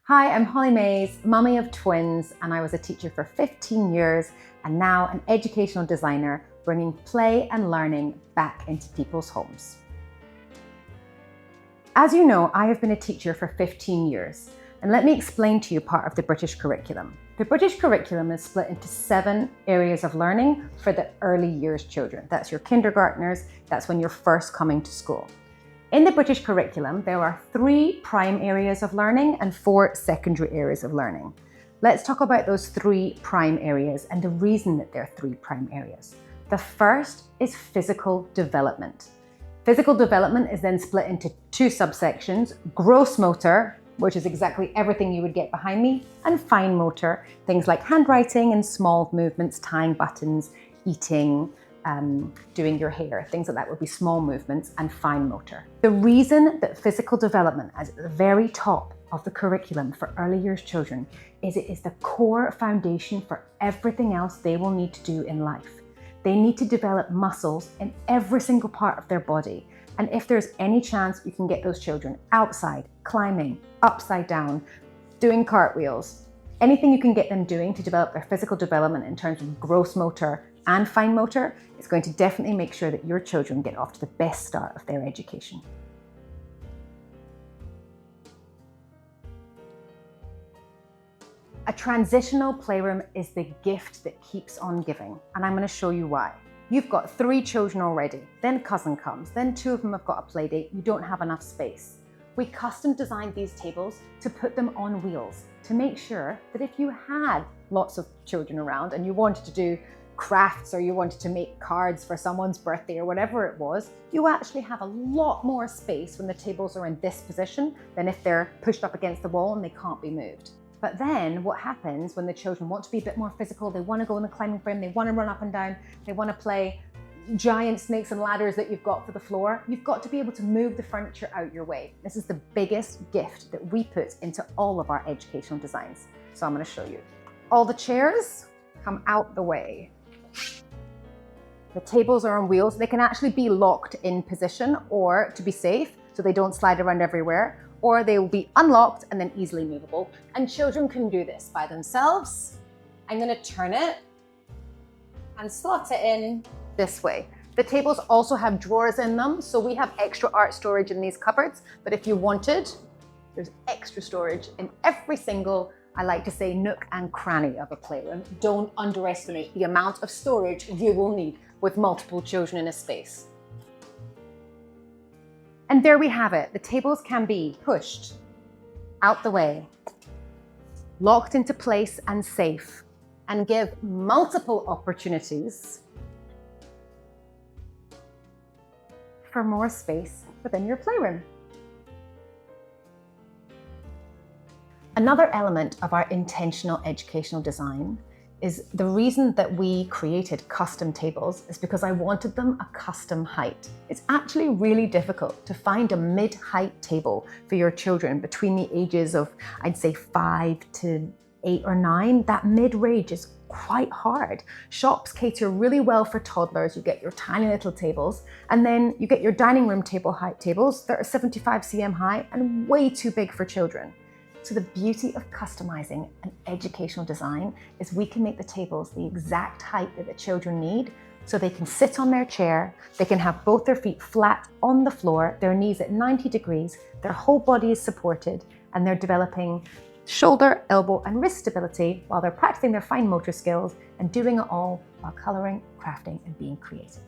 Hi, I'm Hollie Mays, mummy of twins, and I was a teacher for 15 years and now an educational designer, bringing play and learning back into people's homes. As you know, I have been a teacher for 15 years, and let me explain to you part of the British curriculum. The British curriculum is split into 7 areas of learning for the early years children. That's your kindergartners, that's when you're first coming to school. In the British curriculum, there are 3 prime areas of learning and 4 secondary areas of learning. Let's talk about those 3 prime areas and the reason that they're 3 prime areas. The first is physical development. Physical development is then split into 2 subsections: gross motor, which is exactly everything you would get behind me, and fine motor, things like handwriting and small movements, tying buttons, eating, doing your hair, things like that would be small movements, and fine motor. The reason that physical development is at the very top of the curriculum for early years children is it is the core foundation for everything else they will need to do in life. They need to develop muscles in every single part of their body. And if there's any chance you can get those children outside, climbing, upside down, doing cartwheels, anything you can get them doing to develop their physical development in terms of gross motor and fine motor is going to definitely make sure that your children get off to the best start of their education. A transitional playroom is the gift that keeps on giving, and I'm going to show you why. You've got 3 children already, then cousin comes, then 2 of them have got a play date, you don't have enough space. We custom designed these tables to put them on wheels to make sure that if you had lots of children around and you wanted to do crafts or you wanted to make cards for someone's birthday or whatever it was, you actually have a lot more space when the tables are in this position than if they're pushed up against the wall and they can't be moved. But then what happens when the children want to be a bit more physical, they want to go in the climbing frame, they want to run up and down, they want to play giant snakes and ladders that you've got for the floor, you've got to be able to move the furniture out your way. This is the biggest gift that we put into all of our educational designs. So I'm going to show you. All the chairs come out the way. The tables are on wheels. They can actually be locked in position, or to be safe, so they don't slide around everywhere, or they will be unlocked and then easily movable. And children can do this by themselves. I'm going to turn it and slot it in this way. The tables also have drawers in them, so we have extra art storage in these cupboards, but if you wanted, there's extra storage in every single, I like to say, nook and cranny of a playroom. Don't underestimate the amount of storage you will need with multiple children in a space. And there we have it. The tables can be pushed out the way, locked into place and safe, and give multiple opportunities for more space within your playroom. Another element of our intentional educational design is the reason that we created custom tables is because I wanted them a custom height. It's actually really difficult to find a mid-height table for your children between the ages of, I'd say, 5 to 8 or 9. That mid-range is quite hard. Shops cater really well for toddlers. You get your tiny little tables, and then you get your dining room table height tables that are 75 cm high and way too big for children. So the beauty of customizing an educational design is we can make the tables the exact height that the children need, so they can sit on their chair, they can have both their feet flat on the floor, their knees at 90 degrees, their whole body is supported, and they're developing shoulder, elbow, and wrist stability while they're practicing their fine motor skills and doing it all while coloring, crafting, and being creative.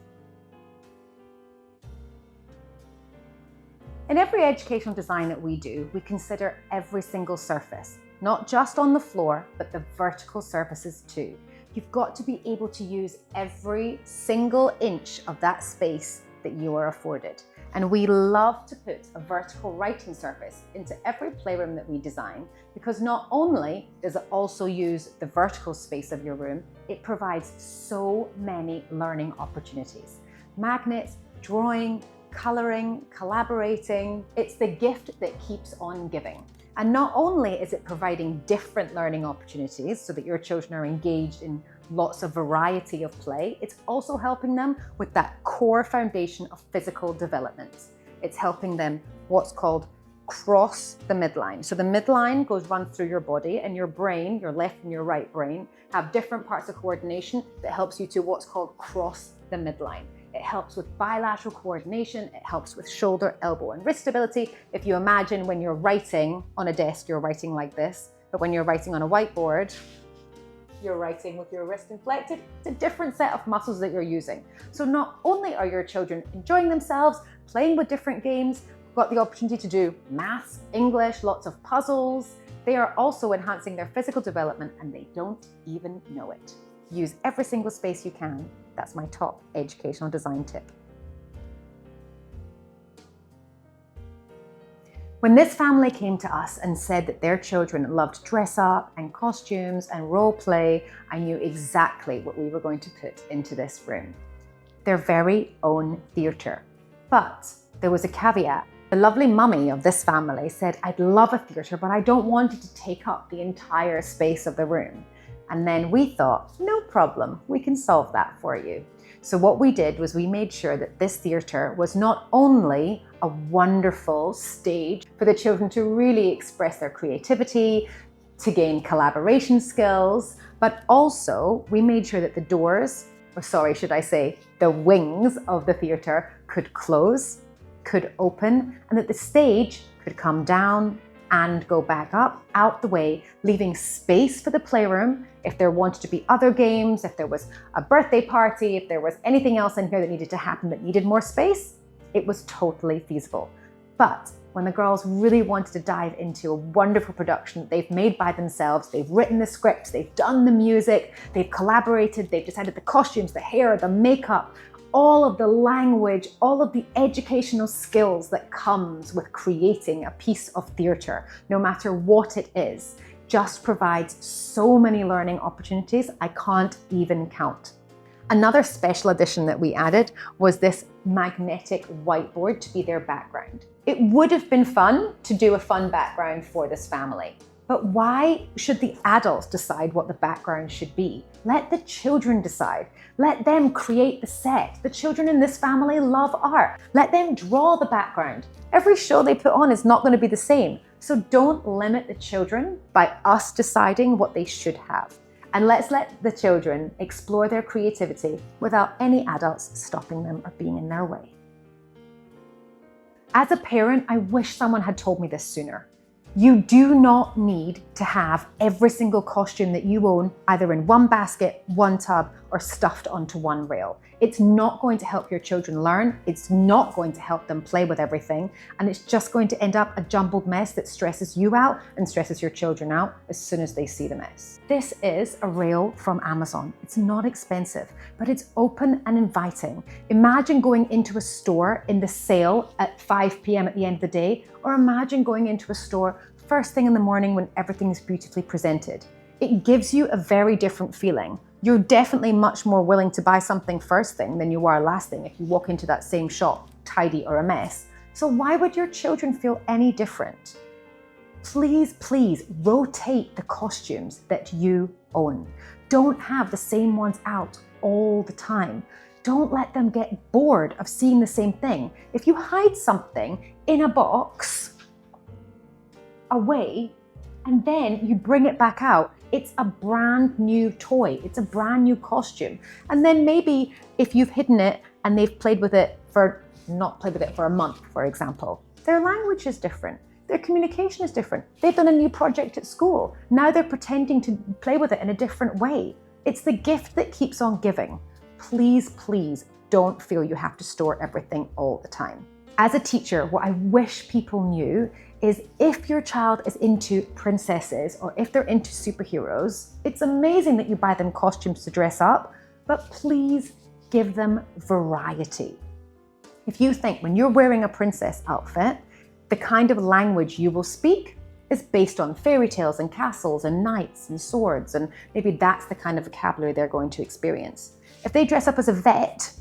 In every educational design that we do, we consider every single surface, not just on the floor, but the vertical surfaces too. You've got to be able to use every single inch of that space that you are afforded. And we love to put a vertical writing surface into every playroom that we design, because not only does it also use the vertical space of your room, it provides so many learning opportunities. Magnets, drawing, coloring, collaborating. It's the gift that keeps on giving. And not only is it providing different learning opportunities so that your children are engaged in lots of variety of play, it's also helping them with that core foundation of physical development. It's helping them what's called cross the midline. So the midline runs through your body, and your brain, your left and your right brain, have different parts of coordination that helps you to what's called cross the midline. It helps with bilateral coordination. It helps with shoulder, elbow, and wrist stability. If you imagine when you're writing on a desk, you're writing like this, but when you're writing on a whiteboard, you're writing with your wrist inflected. It's a different set of muscles that you're using. So not only are your children enjoying themselves, playing with different games, got the opportunity to do maths, English, lots of puzzles, they are also enhancing their physical development, and they don't even know it. Use every single space you can. That's my top educational design tip. When this family came to us and said that their children loved dress up and costumes and role play, I knew exactly what we were going to put into this room. Their very own theatre. But there was a caveat. The lovely mummy of this family said, I'd love a theatre, but I don't want it to take up the entire space of the room. And then we thought, no problem, we can solve that for you. So what we did was we made sure that this theatre was not only a wonderful stage for the children to really express their creativity, to gain collaboration skills, but also we made sure that the doors, or sorry, should I say, the wings of the theatre could close, could open, and that the stage could come down and go back up, out the way, leaving space for the playroom. If there wanted to be other games, if there was a birthday party, if there was anything else in here that needed to happen that needed more space, it was totally feasible. But when the girls really wanted to dive into a wonderful production that they've made by themselves, they've written the scripts, they've done the music, they've collaborated, they've decided the costumes, the hair, the makeup, all of the language, all of the educational skills that comes with creating a piece of theatre, no matter what it is, just provides so many learning opportunities I can't even count. Another special addition that we added was this magnetic whiteboard to be their background. It would have been fun to do a fun background for this family, but why should the adults decide what the background should be? Let the children decide. Let them create the set. The children in this family love art. Let them draw the background. Every show they put on is not going to be the same. So don't limit the children by us deciding what they should have. And let's let the children explore their creativity without any adults stopping them or being in their way. As a parent, I wish someone had told me this sooner. You do not need to have every single costume that you own either in one basket, one tub, or stuffed onto one rail. It's not going to help your children learn. It's not going to help them play with everything. And it's just going to end up a jumbled mess that stresses you out and stresses your children out as soon as they see the mess. This is a rail from Amazon. It's not expensive, but it's open and inviting. Imagine going into a store in the sale at 5 p.m. at the end of the day, or imagine going into a store first thing in the morning when everything's beautifully presented. It gives you a very different feeling. You're definitely much more willing to buy something first thing than you are last thing if you walk into that same shop, tidy or a mess. So why would your children feel any different? Please, please rotate the costumes that you own. Don't have the same ones out all the time. Don't let them get bored of seeing the same thing. If you hide something in a box away and then you bring it back out, it's a brand new toy. It's a brand new costume. And then maybe if you've hidden it and they've not played with it for a month, for example, their language is different. Their communication is different. They've done a new project at school. Now they're pretending to play with it in a different way. It's the gift that keeps on giving. Please, please don't feel you have to store everything all the time. As a teacher, what I wish people knew is if your child is into princesses or if they're into superheroes, it's amazing that you buy them costumes to dress up, but please give them variety. If you think when you're wearing a princess outfit, the kind of language you will speak is based on fairy tales and castles and knights and swords, and maybe that's the kind of vocabulary they're going to experience. If they dress up as a vet,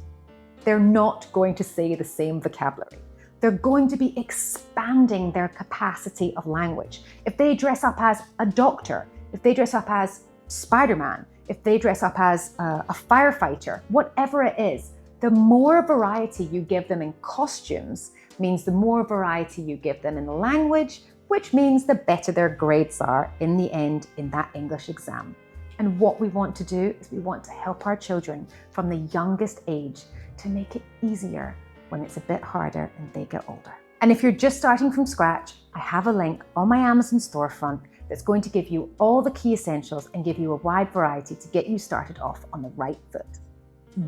they're not going to say the same vocabulary. They're going to be expanding their capacity of language. If they dress up as a doctor, if they dress up as Spider-Man, if they dress up as a firefighter, whatever it is, the more variety you give them in costumes means the more variety you give them in the language, which means the better their grades are in the end in that English exam. And what we want to do is we want to help our children from the youngest age to make it easier when it's a bit harder and they get older. And if you're just starting from scratch, I have a link on my Amazon storefront that's going to give you all the key essentials and give you a wide variety to get you started off on the right foot.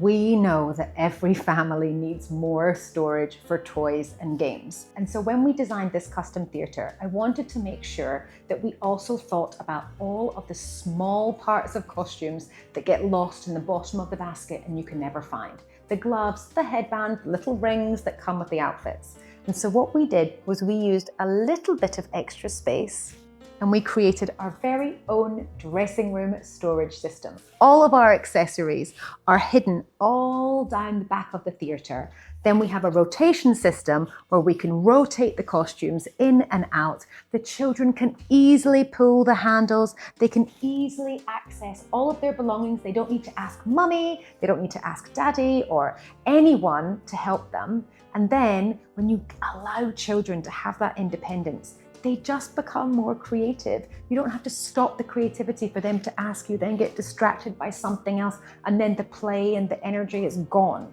We know that every family needs more storage for toys and games. And so when we designed this custom theatre, I wanted to make sure that we also thought about all of the small parts of costumes that get lost in the bottom of the basket and you can never find. The gloves, the headband, little rings that come with the outfits. And so what we did was we used a little bit of extra space and we created our very own dressing room storage system. All of our accessories are hidden all down the back of the theatre. Then we have a rotation system where we can rotate the costumes in and out. The children can easily pull the handles. They can easily access all of their belongings. They don't need to ask mummy, they don't need to ask daddy or anyone to help them. And then when you allow children to have that independence, they just become more creative. You don't have to stop the creativity for them to ask you, then get distracted by something else, and then the play and the energy is gone.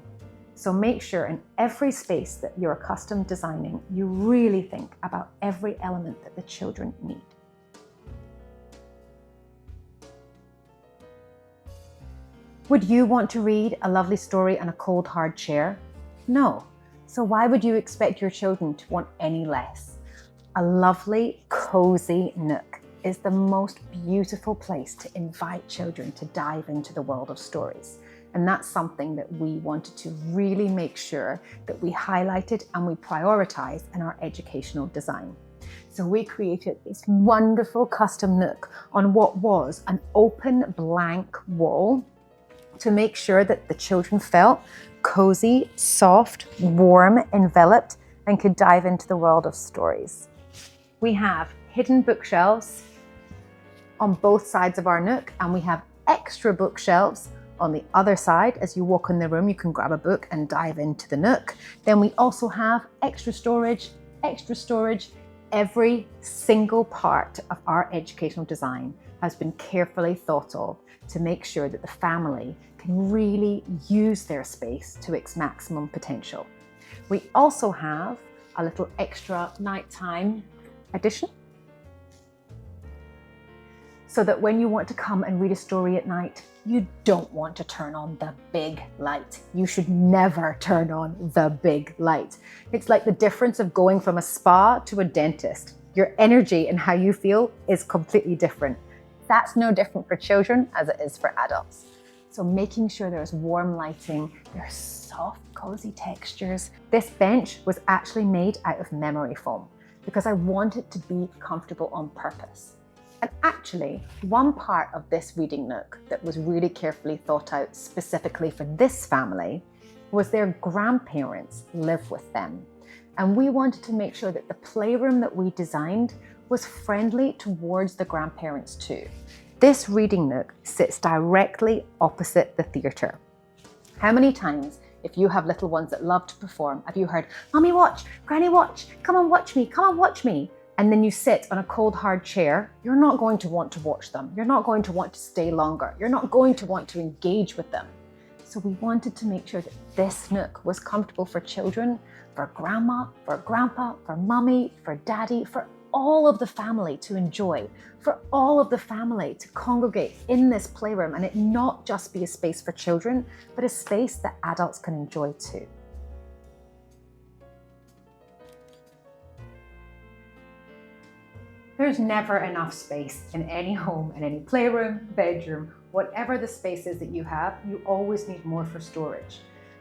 So make sure in every space that you're custom designing, you really think about every element that the children need. Would you want to read a lovely story on a cold, hard chair? No. So why would you expect your children to want any less? A lovely, cozy nook is the most beautiful place to invite children to dive into the world of stories. And that's something that we wanted to really make sure that we highlighted and we prioritize in our educational design. So we created this wonderful custom nook on what was an open blank wall to make sure that the children felt cozy, soft, warm, enveloped, and could dive into the world of stories. We have hidden bookshelves on both sides of our nook, and we have extra bookshelves on the other side. As you walk in the room, you can grab a book and dive into the nook. Then we also have extra storage. Every single part of our educational design has been carefully thought of to make sure that the family can really use their space to its maximum potential. We also have a little extra nighttime addition, so that when you want to come and read a story at night, you don't want to turn on the big light. You should never turn on the big light. It's like the difference of going from a spa to a dentist. Your energy and how you feel is completely different. That's no different for children as it is for adults. So making sure there's warm lighting, there's soft, cozy textures. This bench was actually made out of memory foam because I want it to be comfortable on purpose. And actually, one part of this reading nook that was really carefully thought out specifically for this family was their grandparents live with them. And we wanted to make sure that the playroom that we designed was friendly towards the grandparents too. This reading nook sits directly opposite the theatre. How many times, if you have little ones that love to perform, have you heard, "Mommy watch, Granny watch, come and watch me, come and watch me." And then you sit on a cold, hard chair, you're not going to want to watch them. You're not going to want to stay longer. You're not going to want to engage with them. So we wanted to make sure that this nook was comfortable for children, for grandma, for grandpa, for mummy, for daddy, for all of the family to enjoy, for all of the family to congregate in this playroom, and it not just be a space for children, but a space that adults can enjoy too. There's never enough space in any home, in any playroom, bedroom, whatever the space is that you have, you always need more for storage.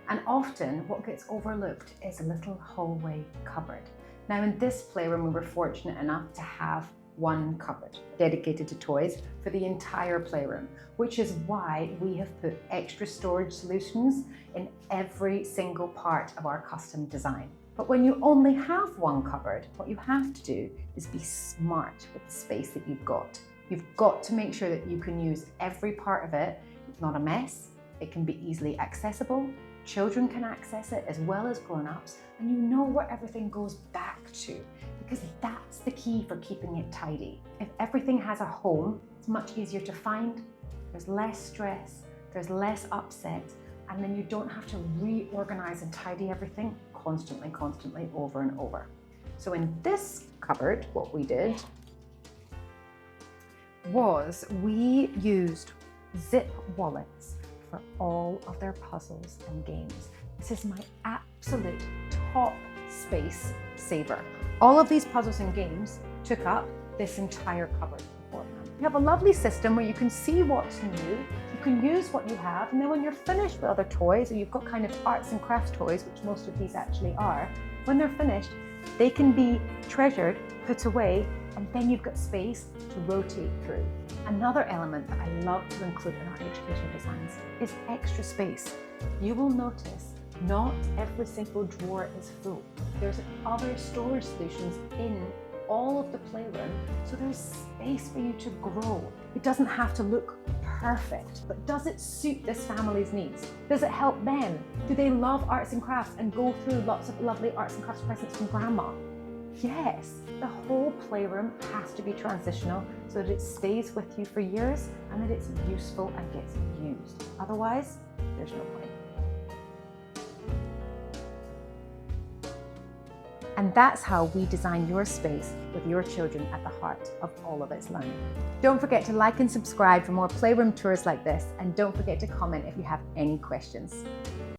And often what gets overlooked is a little hallway cupboard. Now in this playroom, we were fortunate enough to have one cupboard dedicated to toys for the entire playroom, which is why we have put extra storage solutions in every single part of our custom design. But when you only have one cupboard, what you have to do is be smart with the space that you've got. You've got to make sure that you can use every part of it. It's not a mess. It can be easily accessible, Children can access it as well as grown-ups, and you know where everything goes back to, because that's the key for keeping it tidy. If everything has a home, it's much easier to find, there's less stress, there's less upset, and then you don't have to reorganize and tidy everything constantly, over and over. So in this cupboard, what we did was we used zip wallets for all of their puzzles and games. This is my absolute top space saver. All of these puzzles and games took up this entire cupboard beforehand. You have a lovely system where you can see what's new, you can use what you have, and then when you're finished with other toys, or you've got kind of arts and crafts toys, which most of these actually are, when they're finished, they can be treasured, put away, and then you've got space to rotate through. Another element that I love to include in our educational designs is extra space. You will notice not every single drawer is full. There's other storage solutions in all of the playroom, so there's space for you to grow. It doesn't have to look perfect, but does it suit this family's needs? Does it help them? Do they love arts and crafts and go through lots of lovely arts and crafts presents from grandma? Yes, the whole playroom has to be transitional so that it stays with you for years and that it's useful and gets used. Otherwise, there's no point. And that's how we design your space with your children at the heart of all of its learning. Don't forget to like and subscribe for more playroom tours like this, and don't forget to comment if you have any questions.